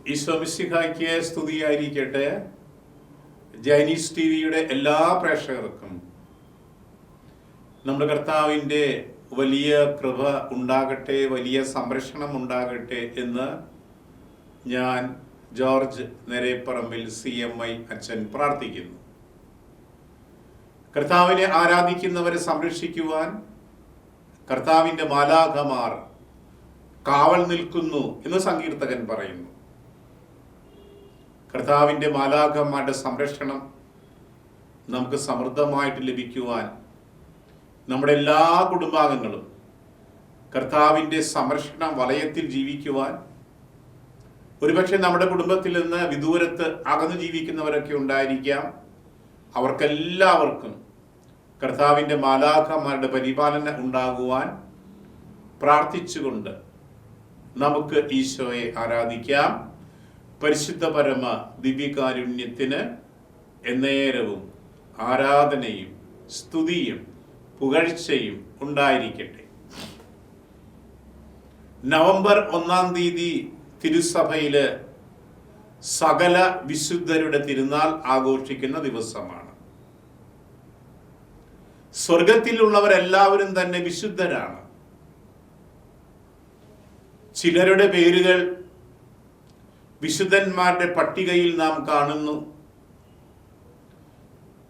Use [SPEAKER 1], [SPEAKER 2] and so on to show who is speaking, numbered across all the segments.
[SPEAKER 1] ഈശോ മിശിഹായ്ക്ക് സ്തുതിയായിരിക്കട്ടെ. ജൈനീസ് ടിവിയുടെ എല്ലാ പ്രേക്ഷകർക്കും നമ്മുടെ കർത്താവിൻ്റെ വലിയ കൃപ ഉണ്ടാകട്ടെ, വലിയ സംരക്ഷണം ഉണ്ടാകട്ടെ എന്ന് ഞാൻ ജോർജ് നെരേപ്പറമ്പിൽ CMI അച്ഛൻ പ്രാർത്ഥിക്കുന്നു. കർത്താവിനെ ആരാധിക്കുന്നവരെ സംരക്ഷിക്കുവാൻ കർത്താവിൻ്റെ മാലാഖമാർ കാവൽ നിൽക്കുന്നു എന്ന് സങ്കീർത്തകൻ പറയുന്നു. കർത്താവിൻ്റെ മാലാഖമാരുടെ സംരക്ഷണം നമുക്ക് സമൃദ്ധമായിട്ട് ലഭിക്കുവാൻ നമ്മുടെ എല്ലാ കുടുംബാംഗങ്ങളും കർത്താവിൻ്റെ സംരക്ഷണ വലയത്തിൽ ജീവിക്കുവാൻ, ഒരുപക്ഷെ നമ്മുടെ കുടുംബത്തിൽ നിന്ന് വിദൂരത്ത് അകന്നു ജീവിക്കുന്നവരൊക്കെ ഉണ്ടായിരിക്കാം, അവർക്കെല്ലാവർക്കും കർത്താവിൻ്റെ മാലാഖമാരുടെ പരിപാലനം ഉണ്ടാകുവാൻ പ്രാർത്ഥിച്ചുകൊണ്ട് നമുക്ക് ഈശോയെ ആരാധിക്കാം. പരിശുദ്ധ പരമ ദിവ്യകാരുണ്യത്തിന് എന്നേരവും ആരാധനയും സ്തുതിയും പുകഴ്ചയും ഉണ്ടായിരിക്കട്ടെ. നവംബർ 1-ാം തീയതി തിരുസഭയില് സകല വിശുദ്ധരുടെ തിരുനാൾ ആഘോഷിക്കുന്ന ദിവസമാണ്. സ്വർഗത്തിലുള്ളവരെല്ലാവരും തന്നെ വിശുദ്ധരാണ്. ചിലരുടെ പേരുകൾ വിശുദ്ധന്മാരുടെ പട്ടികയിൽ നാം കാണുന്നു.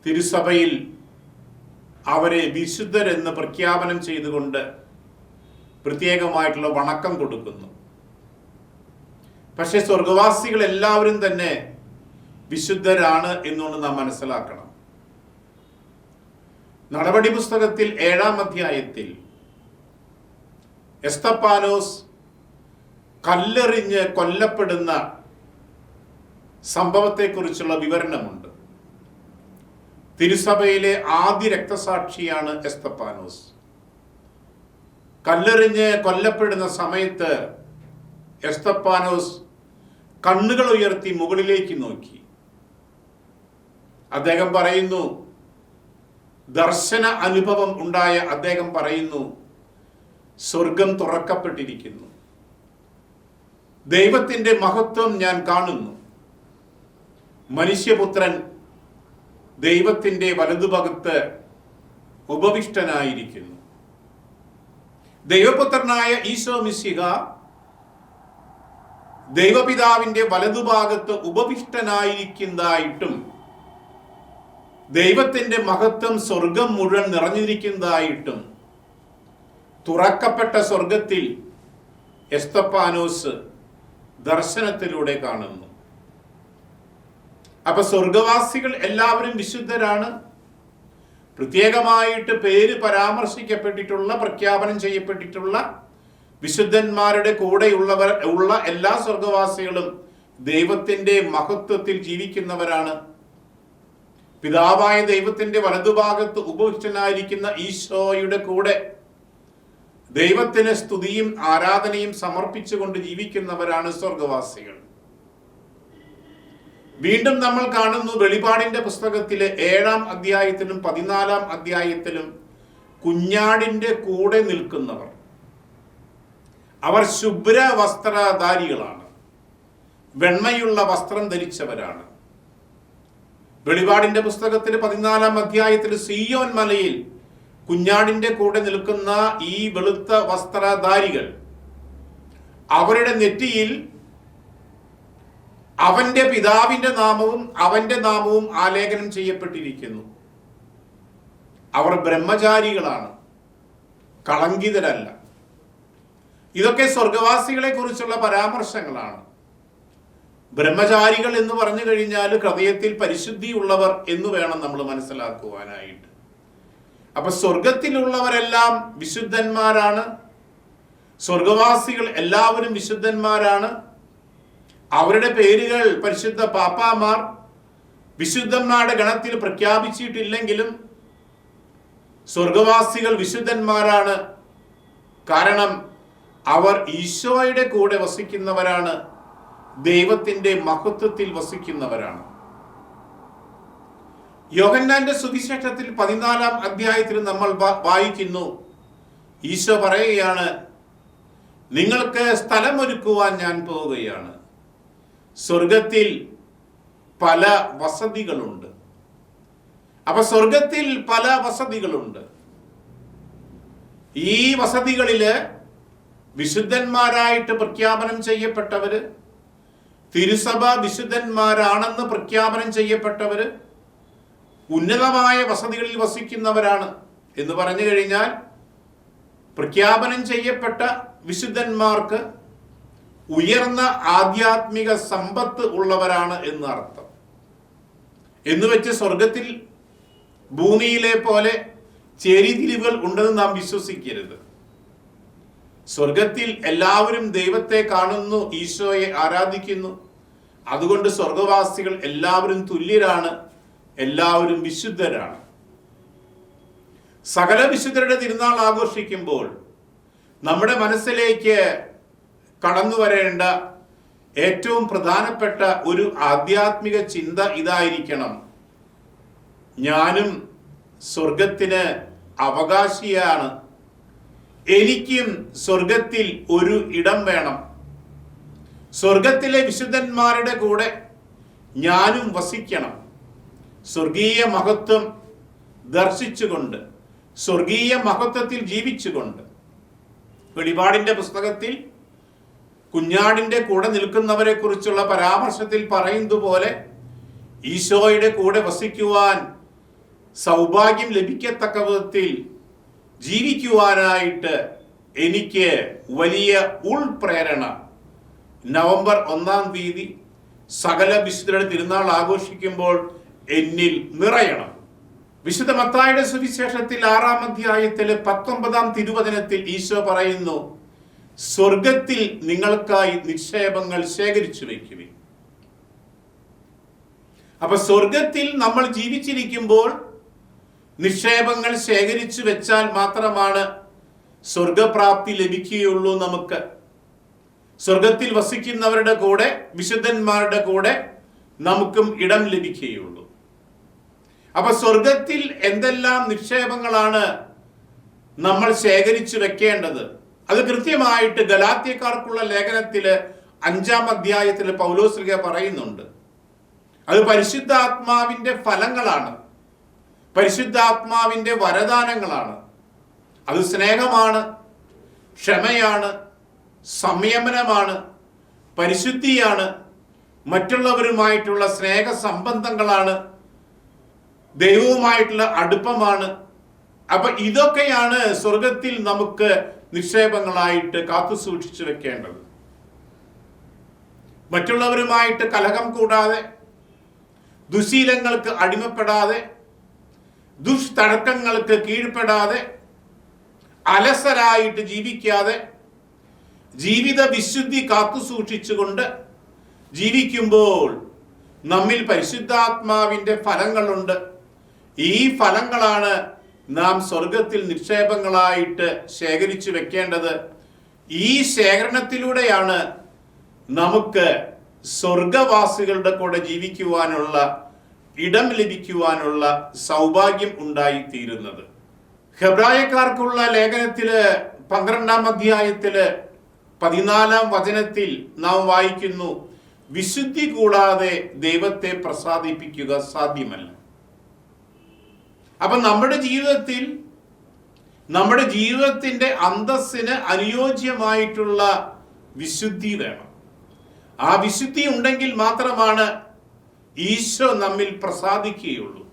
[SPEAKER 1] തിരുസഭയിൽ അവരെ വിശുദ്ധരെന്ന് പ്രഖ്യാപനം ചെയ്തുകൊണ്ട് പ്രത്യേകമായിട്ടുള്ള വണക്കം കൊടുക്കുന്നു. പക്ഷെ സ്വർഗവാസികൾ എല്ലാവരും തന്നെ വിശുദ്ധരാണ് എന്നുകൊണ്ട് നാം മനസ്സിലാക്കണം. നടപടി പുസ്തകത്തിൽ 7-ാം അധ്യായത്തിൽ എസ്തപ്പാനോസ് കല്ലെറിഞ്ഞ് കൊല്ലപ്പെടുന്ന സംഭവത്തെക്കുറിച്ചുള്ള വിവരണമുണ്ട്. തിരുസഭയിലെ ആദ്യ രക്തസാക്ഷിയാണ് എസ്തപ്പാനോസ്. കല്ലെറിഞ്ഞ് കൊല്ലപ്പെടുന്ന സമയത്ത് എസ്തപ്പാനോസ് കണ്ണുകൾ ഉയർത്തി മുകളിലേക്ക് നോക്കി. അദ്ദേഹം പറയുന്നു, ദർശന അനുഭവം ഉണ്ടായ അദ്ദേഹം പറയുന്നു, സ്വർഗം തുറക്കപ്പെട്ടിരിക്കുന്നു, ദൈവത്തിൻ്റെ മഹത്വം ഞാൻ കാണുന്നു, മനുഷ്യപുത്രൻ ദൈവത്തിൻ്റെ വലതുഭാഗത്ത് ഉപവിഷ്ടനായിരിക്കുന്നു. ദൈവപുത്രനായ ഈശോ മിശിഹ ദൈവപിതാവിൻ്റെ വലതുഭാഗത്ത് ഉപവിഷ്ടനായിരിക്കുന്നതായിട്ടും ദൈവത്തിൻ്റെ മഹത്വം സ്വർഗം മുഴുവൻ നിറഞ്ഞിരിക്കുന്നതായിട്ടും തുറക്കപ്പെട്ട സ്വർഗത്തിൽ എസ്തപ്പാനോസ് ദർശനത്തിലൂടെ കാണുന്നു. അപ്പൊ സ്വർഗവാസികൾ എല്ലാവരും വിശുദ്ധരാണ്. പ്രത്യേകമായിട്ട് പേര് പരാമർശിക്കപ്പെട്ടിട്ടുള്ള, പ്രഖ്യാപനം ചെയ്യപ്പെട്ടിട്ടുള്ള വിശുദ്ധന്മാരുടെ ഉള്ള എല്ലാ സ്വർഗവാസികളും ദൈവത്തിൻ്റെ മഹത്വത്തിൽ ജീവിക്കുന്നവരാണ്. പിതാവായ ദൈവത്തിൻ്റെ വലതുഭാഗത്ത് ഉപവിഷ്ടനായിരിക്കുന്ന ഈശോയുടെ കൂടെ ദൈവത്തിന് സ്തുതിയും ആരാധനയും സമർപ്പിച്ചുകൊണ്ട് ജീവിക്കുന്നവരാണ് സ്വർഗവാസികൾ. വീണ്ടും നമ്മൾ കാണുന്നു വെളിപാടിന്റെ പുസ്തകത്തിലെ 7-ാം അധ്യായത്തിലും 14-ാം അധ്യായത്തിലും കുഞ്ഞാടിന്റെ കൂടെ നിൽക്കുന്നവർ, അവർ ശുഭ്ര വസ്ത്രധാരികളാണ്, വെണ്മയുള്ള വസ്ത്രം ധരിച്ചവരാണ്. വെളിപാടിന്റെ പുസ്തകത്തിൽ 14-ാം അധ്യായത്തിൽ സിയോൻ മലയിൽ കുഞ്ഞാടിന്റെ കൂടെ നിൽക്കുന്ന ഈ വെളുത്ത വസ്ത്രധാരികൾ, അവരുടെ നെറ്റിയിൽ അവന്റെ പിതാവിന്റെ നാമവും അവന്റെ നാമവും ആലേഖനം ചെയ്യപ്പെട്ടിരിക്കുന്നു. അവർ ബ്രഹ്മചാരികളാണ്, കളങ്കിതരല്ല. ഇതൊക്കെ സ്വർഗവാസികളെ കുറിച്ചുള്ള പരാമർശങ്ങളാണ്. ബ്രഹ്മചാരികൾ എന്ന് പറഞ്ഞു കഴിഞ്ഞാൽ ഹൃദയത്തിൽ പരിശുദ്ധിയുള്ളവർ എന്ന് വേണം നമ്മൾ മനസ്സിലാക്കുവാനായിട്ട്. അപ്പൊ സ്വർഗത്തിലുള്ളവരെല്ലാം വിശുദ്ധന്മാരാണ്. സ്വർഗവാസികൾ എല്ലാവരും വിശുദ്ധന്മാരാണ്. അവരുടെ പേരുകൾ പരിശുദ്ധ പാപ്പാമാർ വിശുദ്ധന്മാരുടെ ഗണത്തിൽ പ്രഖ്യാപിച്ചിട്ടില്ലെങ്കിലും സ്വർഗവാസികൾ വിശുദ്ധന്മാരാണ്. കാരണം അവർ ഈശോയുടെ കൂടെ വസിക്കുന്നവരാണ്, ദൈവത്തിൻ്റെ മഹത്വത്തിൽ വസിക്കുന്നവരാണ്. യോഹന്നാന്റെ സുവിശേഷത്തിൽ 14-ാം അധ്യായത്തിൽ നമ്മൾ വായിക്കുന്നു, ഈശോ പറയുകയാണ്, നിങ്ങൾക്ക് സ്ഥലമൊരുക്കുവാൻ ഞാൻ പോവുകയാണ്. സ്വർഗത്തിൽ പല വസതികളുണ്ട്. അപ്പൊ സ്വർഗത്തിൽ പല വസതികളുണ്ട്. ഈ വസതികളില് വിശുദ്ധന്മാരായിട്ട് പ്രഖ്യാപനം ചെയ്യപ്പെട്ടവര്, തിരുസഭ വിശുദ്ധന്മാരാണെന്ന് പ്രഖ്യാപനം ചെയ്യപ്പെട്ടവര് ഉന്നതമായ വസതികളിൽ വസിക്കുന്നവരാണ്. എന്ന് പറഞ്ഞു കഴിഞ്ഞാൽ പ്രഖ്യാപനം ചെയ്യപ്പെട്ട വിശുദ്ധന്മാർക്ക് ഉയർന്ന ആധ്യാത്മിക സമ്പത്ത് ഉള്ളവരാണ് എന്ന് അർത്ഥം. എന്ന് വെച്ച് സ്വർഗത്തിൽ ഭൂമിയിലെ പോലെ ചേരിതിരിവുകൾ ഉണ്ടെന്ന് നാം വിശ്വസിക്കരുത്. സ്വർഗത്തിൽ എല്ലാവരും ദൈവത്തെ കാണുന്നു, ഈശോയെ ആരാധിക്കുന്നു. അതുകൊണ്ട് സ്വർഗവാസികൾ എല്ലാവരും തുല്യരാണ്, എല്ലാവരും വിശുദ്ധരാണ്. സകല വിശുദ്ധരുടെ തിരുനാൾ ആഘോഷിക്കുമ്പോൾ നമ്മുടെ മനസ്സിലേക്ക് കടന്നു വരേണ്ട ഏറ്റവും പ്രധാനപ്പെട്ട ഒരു ആധ്യാത്മിക ചിന്ത ഇതായിരിക്കണം: ഞാനും സ്വർഗത്തിന് അവകാശിയാണ്, എനിക്കും സ്വർഗത്തിൽ ഒരു ഇടം വേണം. സ്വർഗത്തിലെ വിശുദ്ധന്മാരുടെ കൂടെ ഞാനും വസിക്കണം. സ്വർഗീയ മഹത്വം ദർശിച്ചുകൊണ്ട്, സ്വർഗീയ മഹത്വത്തിൽ ജീവിച്ചുകൊണ്ട്. വെളിപാടിന്റെ പുസ്തകത്തിൽ കുഞ്ഞാടിന്റെ കൂടെ നിൽക്കുന്നവരെ കുറിച്ചുള്ള പരാമർശത്തിൽ പറയുന്നത് പോലെ ഈശോയുടെ കൂടെ വസിക്കുവാൻ സൗഭാഗ്യം ലഭിക്കത്തക്ക വിധത്തിൽ ജീവിക്കുവാനായിട്ട് എനിക്ക് വലിയ ഉൾപ്രേരണ നവംബർ 1-ാം തീയതി സകല വിശുദ്ധരുടെ തിരുനാൾ ആഘോഷിക്കുമ്പോൾ എന്നിൽ നിറയണം. വിശുദ്ധ മത്തായിയുടെ സുവിശേഷത്തിൽ 6-ാം അധ്യായത്തിലെ 19-ാം തിരുവചനത്തിൽ ഈശോ പറയുന്നു, സ്വർഗത്തിൽ നിങ്ങൾക്കായി നിക്ഷേപങ്ങൾ ശേഖരിച്ചു വയ്ക്കുവിൻ. അപ്പൊ സ്വർഗത്തിൽ നമ്മൾ ജീവിച്ചിരിക്കുമ്പോൾ നിക്ഷേപങ്ങൾ ശേഖരിച്ചു വെച്ചാൽ മാത്രമാണ് സ്വർഗപ്രാപ്തി ലഭിക്കുകയുള്ളൂ. നമുക്ക് സ്വർഗത്തിൽ വസിക്കുന്നവരുടെ കൂടെ, വിശുദ്ധന്മാരുടെ കൂടെ നമുക്കും ഇടം ലഭിക്കുകയുള്ളൂ. അപ്പൊ സ്വർഗത്തിൽ എന്തെല്ലാം നിക്ഷേപങ്ങളാണ് നമ്മൾ ശേഖരിച്ചു വെക്കേണ്ടത്? അത് കൃത്യമായിട്ട് ഗലാത്യക്കാർക്കുള്ള ലേഖനത്തില് 5-ാം അധ്യായത്തിൽ പൗലോസ് ശ്ലീഹ പറയുന്നുണ്ട്. അത് പരിശുദ്ധാത്മാവിന്റെ ഫലങ്ങളാണ്, പരിശുദ്ധാത്മാവിന്റെ വരദാനങ്ങളാണ്. അത് സ്നേഹമാണ്, ക്ഷമയാണ്, സംയമനമാണ്, പരിശുദ്ധിയാണ്, മറ്റുള്ളവരുമായിട്ടുള്ള സ്നേഹ സംബന്ധങ്ങളാണ്, ദൈവവുമായിട്ടുള്ള അടുപ്പമാണ്. അപ്പൊ ഇതൊക്കെയാണ് സ്വർഗത്തിൽ നമുക്ക് നിക്ഷേപങ്ങളായിട്ട് കാത്തു സൂക്ഷിച്ചു വെക്കേണ്ടത്. മറ്റുള്ളവരുമായിട്ട് കലഹം കൂടാതെ, ദുശീലങ്ങൾക്ക് അടിമപ്പെടാതെ, ദുഷ്തർക്കങ്ങൾക്ക് കീഴ്പ്പെടാതെ, അലസരായിട്ട് ജീവിക്കാതെ, ജീവിത വിശുദ്ധി കാത്തു സൂക്ഷിച്ചുകൊണ്ട് ജീവിക്കുമ്പോൾ നമ്മിൽ പരിശുദ്ധാത്മാവിന്റെ ഫലങ്ങളുണ്ട്. ഈ ഫലങ്ങളാണ് നാം സ്വർഗത്തിൽ നിക്ഷേപങ്ങളായിട്ട് ശേഖരിച്ചു വെക്കേണ്ടത്. ഈ ശേഖരണത്തിലൂടെയാണ് നമുക്ക് സ്വർഗവാസികളുടെ കൂടെ ജീവിക്കുവാനുള്ള ഇടം ലഭിക്കുവാനുള്ള സൗഭാഗ്യം ഉണ്ടായിത്തീരുന്നത്. ഹെബ്രായക്കാർക്കുള്ള ലേഖനത്തില് 12-ാം അധ്യായത്തില് 14-ാം വചനത്തിൽ നാം വായിക്കുന്നു, വിശുദ്ധി കൂടാതെ ദൈവത്തെ പ്രസാദിപ്പിക്കുക സാധ്യമല്ല. അപ്പൊ നമ്മുടെ ജീവിതത്തിന്റെ അന്തസ്സിന് അനുയോജ്യമായിട്ടുള്ള വിശുദ്ധി വേണം. ആ വിശുദ്ധി ഉണ്ടെങ്കിൽ മാത്രമാണ് ഈശോ നമ്മിൽ പ്രസാദിക്കുകയുള്ളൂ.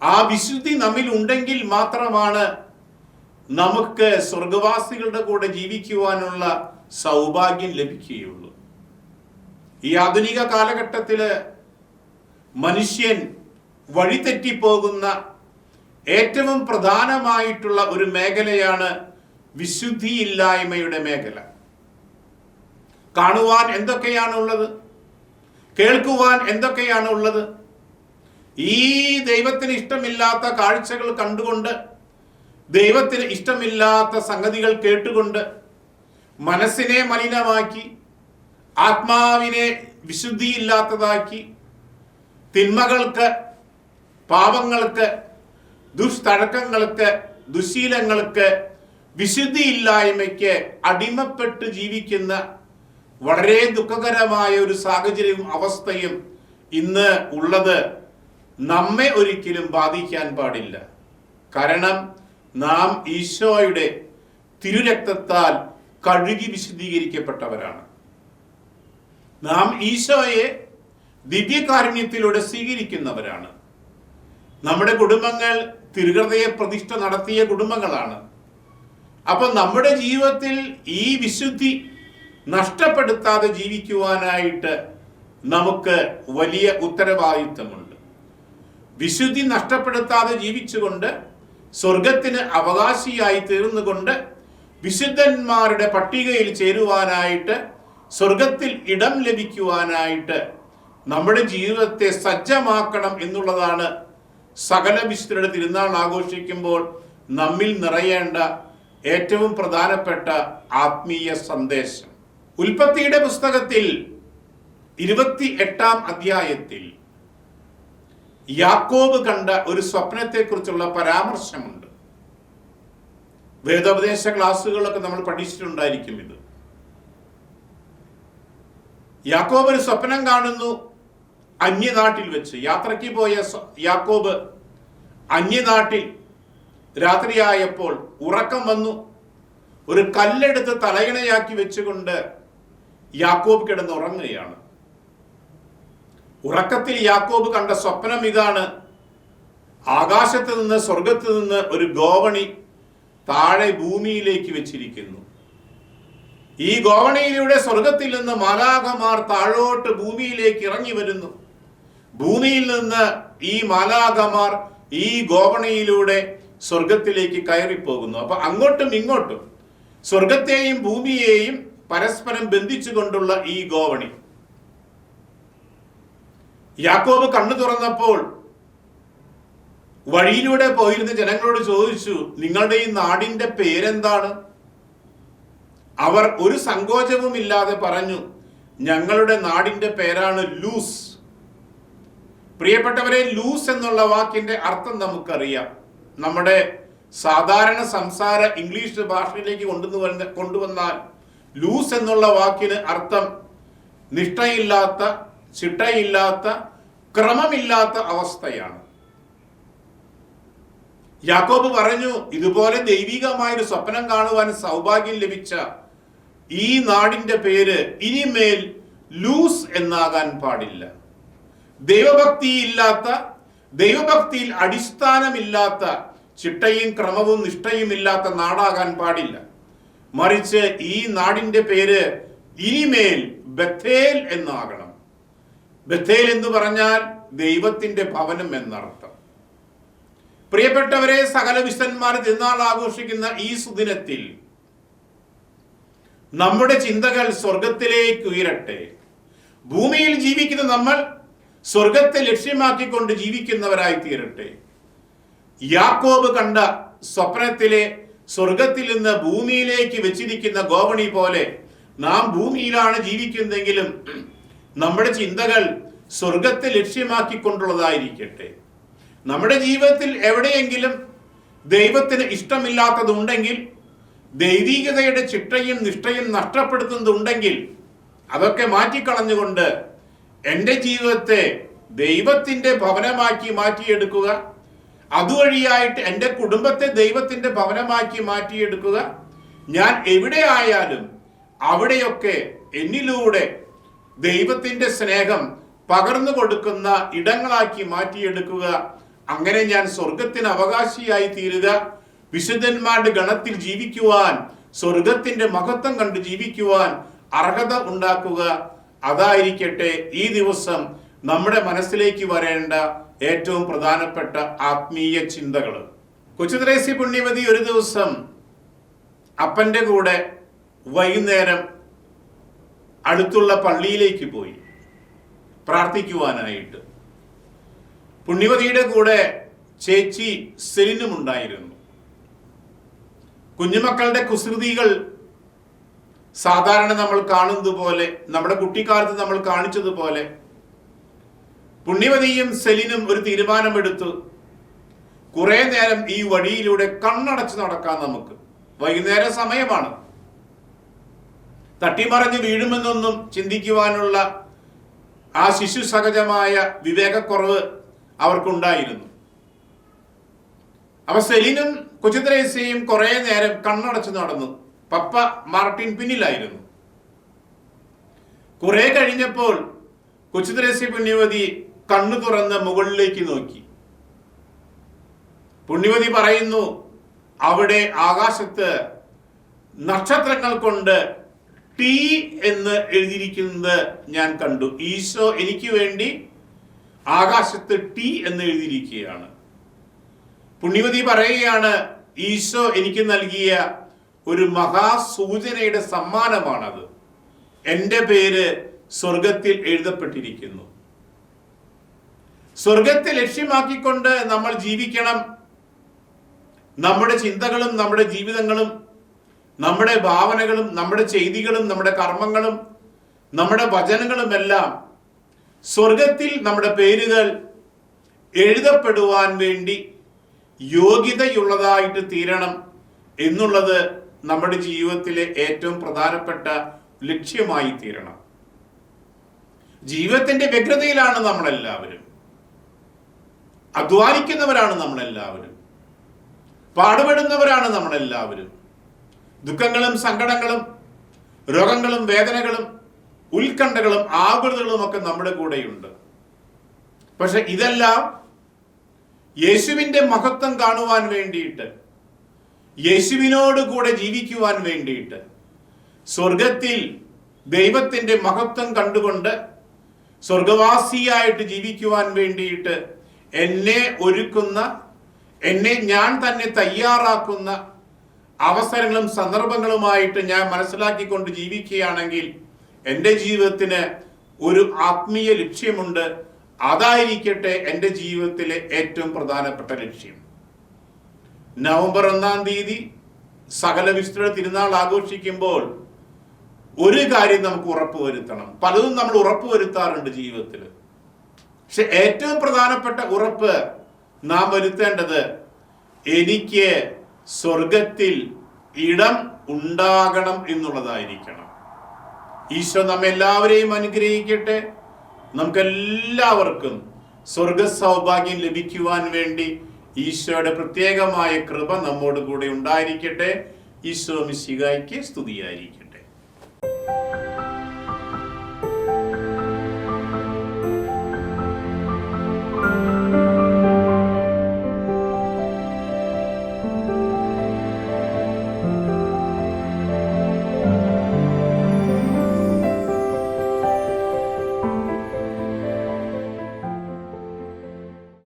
[SPEAKER 1] ആ വിശുദ്ധി നമ്മിൽ ഉണ്ടെങ്കിൽ മാത്രമാണ് നമുക്ക് സ്വർഗവാസികളുടെ കൂടെ ജീവിക്കുവാനുള്ള സൗഭാഗ്യം ലഭിക്കുകയുള്ളൂ. ഈ ആധുനിക കാലഘട്ടത്തില് മനുഷ്യൻ വഴിതെറ്റിപ്പോകുന്ന ഏറ്റവും പ്രധാനമായിട്ടുള്ള ഒരു മേഖലയാണ് വിശുദ്ധിയില്ലായ്മയുടെ മേഖല. കാണുവാൻ എന്തൊക്കെയാണുള്ളത്, കേൾക്കുവാൻ എന്തൊക്കെയാണുള്ളത്, ഈ ദൈവത്തിന് ഇഷ്ടമില്ലാത്ത കാഴ്ചകൾ കണ്ടുകൊണ്ട്, ദൈവത്തിന് ഇഷ്ടമില്ലാത്ത സംഗതികൾ കേട്ടുകൊണ്ട് മനസ്സിനെ മലിനമാക്കി, ആത്മാവിനെ വിശുദ്ധിയില്ലാത്തതാക്കി, തിന്മകൾക്ക്, പാപങ്ങൾക്ക്, ദുഷ്തഴക്കങ്ങൾക്ക്, ദുശീലങ്ങൾക്ക്, വിശുദ്ധിയില്ലായ്മയ്ക്ക് അടിമപ്പെട്ട് ജീവിക്കുന്ന വളരെ ദുഃഖകരമായ ഒരു സാഹചര്യവും അവസ്ഥയും ഇന്ന് ഉള്ളത് നമ്മെ ഒരിക്കലും ബാധിക്കാൻ പാടില്ല. കാരണം നാം ഈശോയുടെ തിരുരക്തത്താൽ കഴുകി വിശുദ്ധീകരിക്കപ്പെട്ടവരാണ്. നാം ഈശോയെ ദിവ്യകാരുണ്യത്തിലൂടെ സ്വീകരിക്കുന്നവരാണ്. നമ്മുടെ കുടുംബങ്ങൾ തിരുഹൃദയ പ്രതിഷ്ഠ നടത്തിയ കുടുംബങ്ങളാണ്. അപ്പൊ നമ്മുടെ ജീവിതത്തിൽ ഈ വിശുദ്ധി നഷ്ടപ്പെടുത്താതെ ജീവിക്കുവാനായിട്ട് നമുക്ക് വലിയ ഉത്തരവാദിത്വമുണ്ട്. വിശുദ്ധി നഷ്ടപ്പെടുത്താതെ ജീവിച്ചുകൊണ്ട് സ്വർഗത്തിന് അവകാശിയായി തീർന്നുകൊണ്ട് വിശുദ്ധന്മാരുടെ പട്ടികയിൽ ചേരുവാനായിട്ട്, സ്വർഗത്തിൽ ഇടം ലഭിക്കുവാനായിട്ട് നമ്മുടെ ജീവിതത്തെ സജ്ജമാക്കണം എന്നുള്ളതാണ് സകല വിശുദ്ധരുടെ തിരുനാൾ ആഘോഷിക്കുമ്പോൾ നമ്മിൽ നിറയേണ്ട ഏറ്റവും പ്രധാനപ്പെട്ട ആത്മീയ സന്ദേശം. ഉൽപ്പത്തിയുടെ പുസ്തകത്തിൽ 28-ാം അധ്യായത്തിൽ യാക്കോബ് കണ്ട ഒരു സ്വപ്നത്തെക്കുറിച്ചുള്ള പരാമർശമുണ്ട്. വേദോപദേശ ക്ലാസ്സുകളൊക്കെ നമ്മൾ പഠിച്ചിട്ടുണ്ടായിരിക്കും. ഇത് യാക്കോബ് ഒരു സ്വപ്നം കാണുന്നു. അന്യനാട്ടിൽ വെച്ച് യാത്രയ്ക്ക് പോയ യാക്കോബ് അന്യനാട്ടിൽ രാത്രിയായപ്പോൾ ഉറക്കം വന്നു. ഒരു കല്ലെടുത്ത് തലയിണയാക്കി വെച്ചുകൊണ്ട് യാക്കോബ് കിടന്നുറങ്ങുകയാണ്. ഉറക്കത്തിൽ യാക്കോബ് കണ്ട സ്വപ്നം ഇതാണ്: ആകാശത്ത് നിന്ന്, സ്വർഗത്ത് നിന്ന് ഒരു ഗോവണി താഴെ ഭൂമിയിലേക്ക് വെച്ചിരിക്കുന്നു. ഈ ഗോവണിയിലൂടെ സ്വർഗത്തിൽ നിന്ന് മാലാഖമാർ താഴോട്ട് ഭൂമിയിലേക്ക് ഇറങ്ങി വരുന്നു. ഭൂമിയിൽ നിന്ന് ഈ മാലാഖമാർ ഈ ഗോവണിയിലൂടെ സ്വർഗത്തിലേക്ക് കയറിപ്പോകുന്നു. അപ്പൊ അങ്ങോട്ടും ഇങ്ങോട്ടും സ്വർഗത്തെയും ഭൂമിയെയും പരസ്പരം ബന്ധിച്ചുകൊണ്ടുള്ള ഈ ഗോവണി. യാക്കോബ് കണ്ണു തുറന്നപ്പോൾ വഴിയിലൂടെ പോയിരുന്ന ജനങ്ങളോട് ചോദിച്ചു, നിങ്ങളുടെ ഈ നാടിന്റെ പേരെന്താണ്? അവർ ഒരു സങ്കോചവും ഇല്ലാതെ പറഞ്ഞു, ഞങ്ങളുടെ നാടിന്റെ പേരാണ് ലൂസ്. പ്രിയപ്പെട്ടവരെ, ലൂസ് എന്നുള്ള വാക്കിന്റെ അർത്ഥം നമുക്കറിയാം. നമ്മുടെ സാധാരണ സംസാര ഇംഗ്ലീഷ് ഭാഷയിലേക്ക് കൊണ്ടുവന്നാൽ ലൂസ് എന്നുള്ള വാക്കിന് അർത്ഥം നിഷ്ഠയില്ലാത്ത, ചിട്ടയില്ലാത്ത, ക്രമമില്ലാത്ത അവസ്ഥയാണ്. യാക്കോബ് പറഞ്ഞു, ഇതുപോലെ ദൈവികമായൊരു സ്വപ്നം കാണുവാൻ സൗഭാഗ്യം ലഭിച്ച ഈ നാടിന്റെ പേര് ഇനിമേൽ ലൂസ് എന്നാകാൻ പാടില്ല. ദൈവഭക്തിയില്ലാത്ത, ദൈവഭക്തിയിൽ അടിസ്ഥാനമില്ലാത്ത, ചിട്ടയും ക്രമവും നിഷ്ഠയും ഇല്ലാത്ത നാടാകാൻ പാടില്ല. മറിച്ച് ഈ നാടിന്റെ പേര് ഇനിമേൽ ബഥേൽ എന്നാകണം. ബഥേൽ എന്ന് പറഞ്ഞാൽ ദൈവത്തിന്റെ ഭവനം എന്നർത്ഥം. പ്രിയപ്പെട്ടവരെ, സകല വിശുദ്ധന്മാർ തിരുനാൾ ആഘോഷിക്കുന്ന ഈ സുദിനത്തിൽ നമ്മുടെ ചിന്തകൾ സ്വർഗത്തിലേക്ക് ഉയരട്ടെ. ഭൂമിയിൽ ജീവിക്കുന്ന നമ്മൾ സ്വർഗത്തെ ലക്ഷ്യമാക്കിക്കൊണ്ട് ജീവിക്കുന്നവരായി തീരട്ടെ. യാക്കോബ് കണ്ട സ്വപ്നത്തിലെ സ്വർഗത്തിൽ നിന്ന് ഭൂമിയിലേക്ക് വെച്ചിരിക്കുന്ന ഗോവണി പോലെ നാം ഭൂമിയിലാണ് ജീവിക്കുന്നതെങ്കിലും നമ്മുടെ ചിന്തകൾ സ്വർഗത്തെ ലക്ഷ്യമാക്കിക്കൊണ്ടുള്ളതായിരിക്കട്ടെ. നമ്മുടെ ജീവിതത്തിൽ എവിടെയെങ്കിലും ദൈവത്തിന് ഇഷ്ടമില്ലാത്തതുണ്ടെങ്കിൽ, ദൈവികതയുടെ ചിട്ടയും നിഷ്ഠയും നഷ്ടപ്പെടുത്തുന്നതുണ്ടെങ്കിൽ അതൊക്കെ മാറ്റിക്കളഞ്ഞുകൊണ്ട് എൻ്റെ ജീവിതത്തെ ദൈവത്തിൻ്റെ ഭവനമാക്കി മാറ്റിയെടുക്കുക. അതുവഴിയായിട്ട് എൻ്റെ കുടുംബത്തെ ദൈവത്തിൻ്റെ ഭവനമാക്കി മാറ്റിയെടുക്കുക. ഞാൻ എവിടെ ആയാലും അവിടെയൊക്കെ എന്നിലൂടെ ദൈവത്തിൻ്റെ സ്നേഹം പകർന്നു കൊടുക്കുന്ന ഇടങ്ങളാക്കി മാറ്റിയെടുക്കുക. അങ്ങനെ ഞാൻ സ്വർഗത്തിന് അവകാശിയായി തീരുക. വിശുദ്ധന്മാരുടെ ഗണത്തിൽ ജീവിക്കുവാൻ, സ്വർഗത്തിന്റെ മഹത്വം കണ്ട് ജീവിക്കുവാൻ അർഹത ഉണ്ടാക്കുക. അതായിരിക്കട്ടെ ഈ ദിവസം നമ്മുടെ മനസ്സിലേക്ക് വരേണ്ട ഏറ്റവും പ്രധാനപ്പെട്ട ആത്മീയ ചിന്തകൾ. കൊച്ചുത്രേസ്യ പുണ്യവതി ഒരു ദിവസം അപ്പന്റെ കൂടെ വൈകുന്നേരം അടുത്തുള്ള പള്ളിയിലേക്ക് പോയി പ്രാർത്ഥിക്കുവാനായിട്ട്. പുണ്യവതിയുടെ കൂടെ ചേച്ചി സെലിനും ഉണ്ടായിരുന്നു. കുഞ്ഞുമക്കളുടെ കുസൃതികൾ സാധാരണ നമ്മൾ കാണുന്നത് പോലെ, നമ്മുടെ കുട്ടിക്കാലത്ത് നമ്മൾ കാണിച്ചതുപോലെ പുണ്യവതിയും സെലിനും ഒരു തീരുമാനമെടുത്തു. കുറെ നേരം ഈ വഴിയിലൂടെ കണ്ണടച്ച് നടക്കാൻ നമുക്ക്. വൈകുന്നേര സമയമാണ്. തട്ടിമറിഞ്ഞ് വീഴുമെന്നൊന്നും ചിന്തിക്കുവാനുള്ള ആ ശിശു സഹജമായ വിവേകക്കുറവ് അവർക്കുണ്ടായിരുന്നു. അപ്പൊ സെലിനും കൊച്ചു ത്രേസ്യയും കുറെ നേരം കണ്ണടച്ച് നടന്നു. പപ്പ മാർട്ടിൻ പിന്നിലായിരുന്നു. കുറെ കഴിഞ്ഞപ്പോൾ കൊച്ചു ത്രേസ്യ പുണ്യവതി കണ്ണു തുറന്ന് മുകളിലേക്ക് നോക്കി. പുണ്യവതി പറയുന്നു, അവിടെ ആകാശത്ത് നക്ഷത്രങ്ങൾ കൊണ്ട് ടി എന്ന് എഴുതിയിരിക്കുന്നത് ഞാൻ കണ്ടു. ഈശോ എനിക്ക് വേണ്ടി ആകാശത്ത് ടി എന്ന് എഴുതിയിരിക്കുകയാണ്. പുണ്യവതി പറയുകയാണ്, ഈശോ എനിക്ക് നൽകിയ ഒരു മഹാസൂചനയുടെ സമ്മാനമാണത്. എൻ്റെ പേര് സ്വർഗത്തിൽ എഴുതപ്പെട്ടിരിക്കുന്നു. സ്വർഗത്തെ ലക്ഷ്യമാക്കിക്കൊണ്ട് നമ്മൾ ജീവിക്കണം. നമ്മുടെ ചിന്തകളും നമ്മുടെ ജീവിതങ്ങളും നമ്മുടെ ഭാവനകളും നമ്മുടെ ചെയ്തികളും നമ്മുടെ കർമ്മങ്ങളും നമ്മുടെ വചനങ്ങളുമെല്ലാം സ്വർഗത്തിൽ നമ്മുടെ പേരുകൾ എഴുതപ്പെടുവാൻ വേണ്ടി യോഗ്യതയുള്ളതായിട്ട് തീരണം എന്നുള്ളത് നമ്മുടെ ജീവിതത്തിലെ ഏറ്റവും പ്രധാനപ്പെട്ട ലക്ഷ്യമായി തീരണം. ജീവിതത്തിന്റെ വ്യഗ്രതയിലാണ് നമ്മളെല്ലാവരും. അധ്വാനിക്കുന്നവരാണ് നമ്മളെല്ലാവരും. പാടുപെടുന്നവരാണ് നമ്മളെല്ലാവരും. ദുഃഖങ്ങളും സങ്കടങ്ങളും രോഗങ്ങളും വേദനകളും ഉത്കണ്ഠകളും ആകുലതകളും ഒക്കെ നമ്മുടെ കൂടെയുണ്ട്. പക്ഷെ ഇതെല്ലാം യേശുവിന്റെ മഹത്വം കാണുവാൻ വേണ്ടിയിട്ട്, യേശുവിനോട് കൂടെ ജീവിക്കുവാൻ വേണ്ടിയിട്ട്, സ്വർഗത്തിൽ ദൈവത്തിന്റെ മഹത്വം കണ്ടുകൊണ്ട് സ്വർഗവാസിയായിട്ട് ജീവിക്കുവാൻ വേണ്ടിയിട്ട് എന്നെ ഒരുക്കുന്ന, എന്നെ ഞാൻ തന്നെ തയ്യാറാക്കുന്ന അവസരങ്ങളും സന്ദർഭങ്ങളുമായിട്ട് ഞാൻ മനസ്സിലാക്കിക്കൊണ്ട് ജീവിക്കുകയാണെങ്കിൽ എൻ്റെ ജീവിതത്തിന് ഒരു ആത്മീയ ലക്ഷ്യമുണ്ട്. അതായിരിക്കട്ടെ എൻ്റെ ജീവിതത്തിലെ ഏറ്റവും പ്രധാനപ്പെട്ട ലക്ഷ്യം. നവംബർ 1-ാം തീയതി സകല വിസ്തൃത തിരുനാൾ ആഘോഷിക്കുമ്പോൾ ഒരു കാര്യം നമുക്ക് ഉറപ്പുവരുത്തണം. പലതും നമ്മൾ ഉറപ്പുവരുത്താറുണ്ട് ജീവിതത്തിൽ. പക്ഷെ ഏറ്റവും പ്രധാനപ്പെട്ട ഉറപ്പ് നാം വരുത്തേണ്ടത്, എനിക്ക് സ്വർഗത്തിൽ ഇടം ഉണ്ടാകണം എന്നുള്ളതായിരിക്കണം. ഈശോ നമ്മെല്ലാവരെയും അനുഗ്രഹിക്കട്ടെ. നമുക്കെല്ലാവർക്കും സ്വർഗ സൗഭാഗ്യം ലഭിക്കുവാൻ വേണ്ടി ഈശോയുടെ പ്രത്യേകമായ കൃപ നമ്മോട് കൂടെ ഉണ്ടായിരിക്കട്ടെ. ഈശോ മിശിഹായ്ക്ക് സ്തുതിയായിരിക്കട്ടെ.